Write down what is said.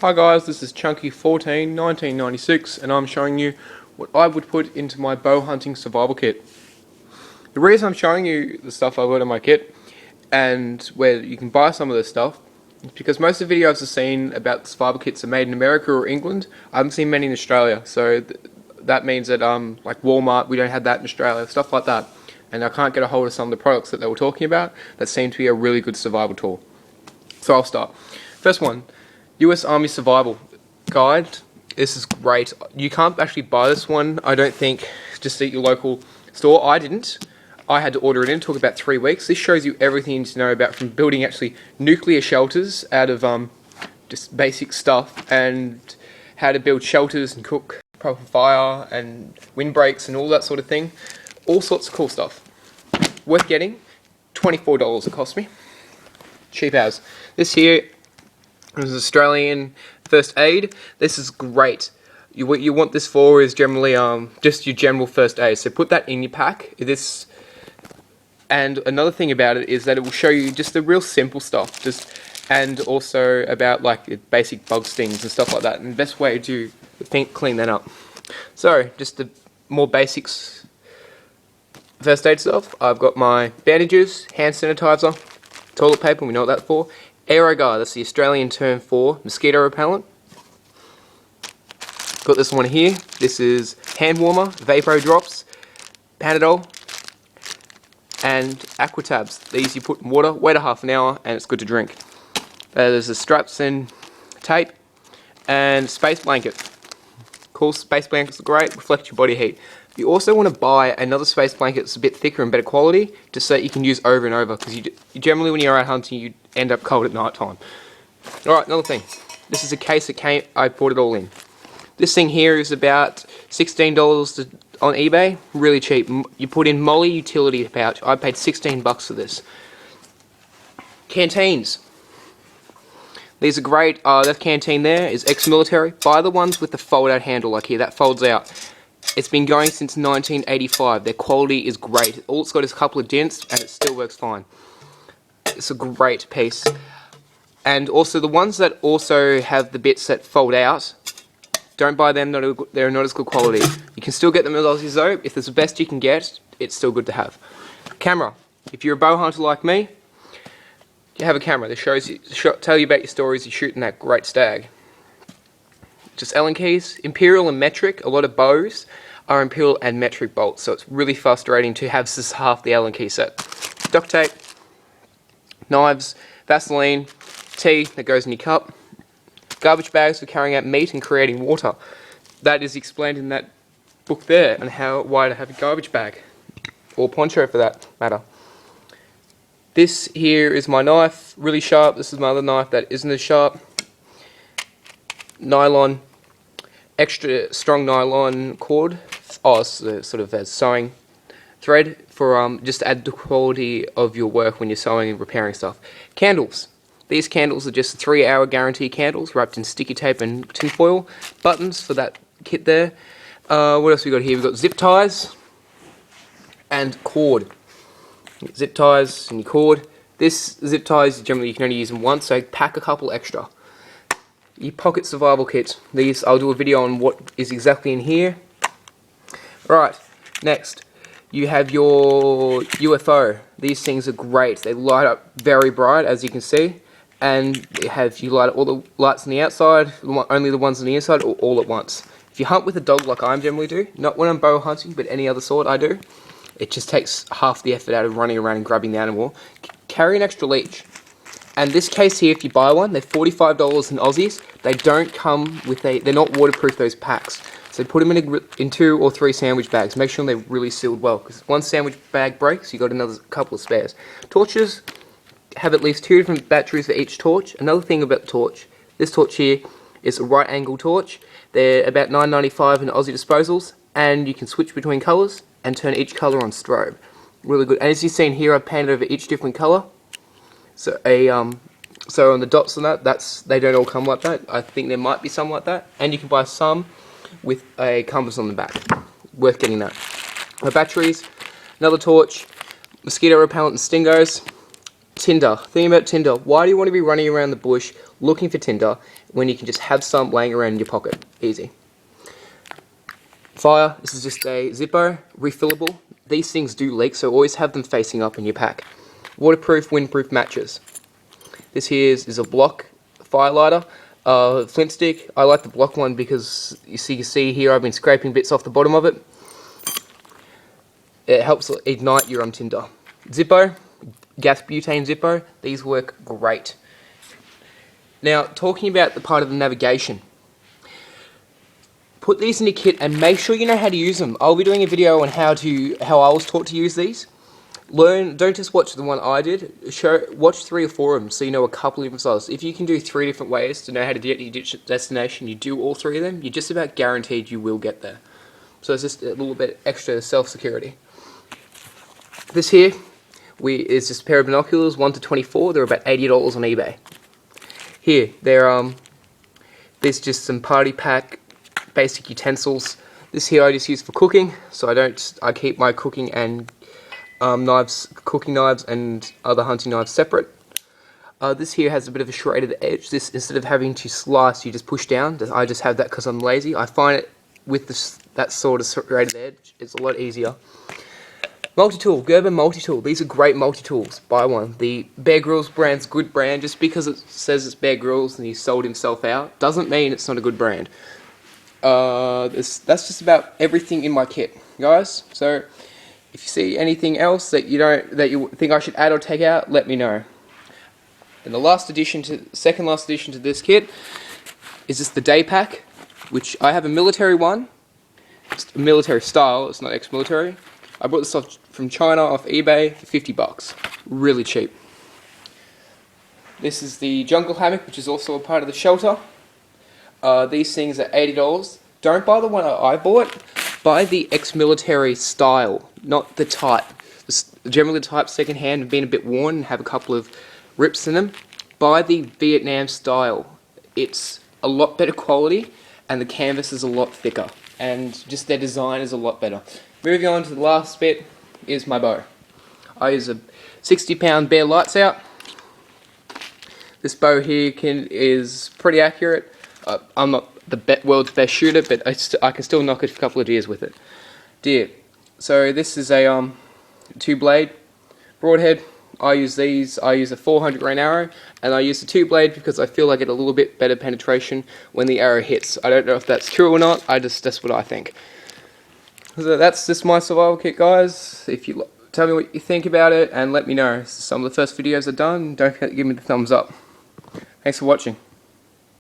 Hi guys, this is Chunky14 1996 and I'm showing you what I would put into my bow hunting survival kit. The reason I'm showing you the stuff I put in my kit and where you can buy some of this stuff is because most of the videos I've seen about survival kits are made in America or England. I haven't seen many in Australia, so that means that like Walmart, we don't have that in Australia, stuff like that. And I can't get a hold of some of the products that they were talking about that seem to be a really good survival tool. So I'll start. First one. US Army Survival Guide. This is great. You can't actually buy this one, I don't think, just at your local store. I didn't. I had to order it in. It took about 3 weeks. This shows you everything you need to know about from building actually nuclear shelters out of just basic stuff, and how to build shelters and cook proper fire and windbreaks and all that sort of thing. All sorts of cool stuff. Worth getting. $24 it cost me. Cheap as. This here is Australian first aid. This is great. What you want this for is generally just your general first aid. So put that in your pack. And another thing about it is that it will show you just the real simple stuff, and also about like basic bug stings and stuff like that. And the best way to clean that up. So just the more basics first aid stuff. I've got my bandages, hand sanitizer, toilet paper. We know what that's for. AeroGuard, that's the Australian term for mosquito repellent. Got this one here. This is hand warmer, Vapor Drops, Panadol, and Aquatabs. These you put in water, wait a half an hour, and it's good to drink. There's the straps and tape, and space blanket. Cool, space blankets are great, reflect your body heat. You also want to buy another space blanket that's a bit thicker and better quality, just so that you can use over and over, because you generally, when you're out hunting, you end up cold at night time. Alright, another thing. This is a case that I bought it all in. This thing here is about $16 on eBay, really cheap. You put in Molly utility pouch. I paid $16 for this. Canteens. These are great. That canteen there is ex-military. Buy the ones with the fold-out handle, like here. That folds out. It's been going since 1985. Their quality is great. All it's got is a couple of dents, and it still works fine. It's a great piece. And also the ones that also have the bits that fold out, don't buy them. They're not as good quality. You can still get them at Aussies though. If it's the best you can get, it's still good to have. Camera. If you're a bow hunter like me, you have a camera that shows you, tell you about your stories. You're shooting that great stag. Just Allen keys, imperial and metric. A lot of bows are imperial and metric bolts, so it's really frustrating to have just half the Allen key set. Duct tape, knives, Vaseline, tea that goes in your cup, garbage bags for carrying out meat and creating water. That is explained in that book there, and why to have a garbage bag, or poncho for that matter. This here is my knife, really sharp. This is my other knife that isn't as sharp. Nylon, extra strong nylon cord, sort of as sewing thread for just to add the quality of your work when you're sewing and repairing stuff. Candles. These candles are just 3-hour guarantee candles wrapped in sticky tape and tin foil. Buttons for that kit there. What else we got here? We've got zip ties and cord. Zip ties and your cord. This zip ties, generally you can only use them once, so pack a couple extra. Your pocket survival kit. These, I'll do a video on what is exactly in here. Right, next. You have your UFO. These things are great. They light up very bright, as you can see. And you light up all the lights on the outside, only the ones on the inside, or all at once. If you hunt with a dog like I generally do, not when I'm bow hunting, but any other sort I do, it just takes half the effort out of running around and grabbing the animal. Carry an extra leash. And this case here, if you buy one, they're $45 in Aussies. They don't come with they're not waterproof, those packs. So put them in 2 or 3 sandwich bags. Make sure they're really sealed well, because one sandwich bag breaks, you got another couple of spares. Torches have at least 2 different batteries for each torch. Another thing about the torch, this torch here is a right angle torch. They're about $9.95 in Aussie disposals, and you can switch between colours and turn each colour on strobe. Really good. And as you've seen here, I've painted over each different colour. So so on the dots on that, they don't all come like that. I think there might be some like that, and you can buy some with a compass on the back. Worth getting that. My batteries, another torch, mosquito repellent and stingos, tinder. Thing about tinder, why do you want to be running around the bush looking for tinder when you can just have some laying around in your pocket. Easy. Fire, this is just a Zippo, refillable. These things do leak, so always have them facing up in your pack. Waterproof, windproof matches. This here is a block fire lighter, flint stick. I like the block one because you see here I've been scraping bits off the bottom of it. It helps ignite your tinder. Zippo, gas butane Zippo, these work great. Now, talking about the part of the navigation. Put these in your kit and make sure you know how to use them. I'll be doing a video on how I was taught to use these. Learn, don't just watch the one I did. Watch 3 or 4 of them so you know a couple of different styles. If you can do 3 different ways to know how to get to your destination, you do all 3 of them, you're just about guaranteed you will get there. So it's just a little bit extra self-security. This here is just a pair of binoculars, 1 to 24. They're about $80 on eBay. Here, there's just some party pack basic utensils. This here I just use for cooking, so I keep my cooking and cooking knives and other hunting knives separate. This here has a bit of a serrated edge. This, instead of having to slice, you just push down. I just have that because I'm lazy. I find it with that sort of serrated edge, it's a lot easier. Multi-tool, Gerber multi-tool. These are great multi-tools. Buy one. The Bear Grylls brand's a good brand. Just because it says it's Bear Grylls and he sold himself out doesn't mean it's not a good brand. That's just about everything in my kit, guys. So if you see anything else that you think I should add or take out, let me know. And the second last addition to this kit is just the day pack, which I have a military one. It's a military style. It's not ex-military. I bought this from China off eBay for $50. Really cheap. This is the jungle hammock, which is also a part of the shelter. These things are $80. Don't buy the one I bought. Buy the ex-military style, not the type. Generally the type second-hand and been a bit worn and have a couple of rips in them. Buy the Vietnam style. It's a lot better quality and the canvas is a lot thicker. And just their design is a lot better. Moving on to the last bit is my bow. I use a 60-pound Bear Lights Out. This bow here is pretty accurate. I'm not the world's best shooter, but I can still knock a couple of deers with it. Deer. So this is a 2-blade broadhead. I use these. I use a 400 grain arrow, and I use the 2-blade because I feel I get a little bit better penetration when the arrow hits. I don't know if that's true or not. That's what I think. So that's just my survival kit, guys. If you tell me what you think about it and let me know. Some of the first videos are done. Don't forget to give me the thumbs up. Thanks for watching.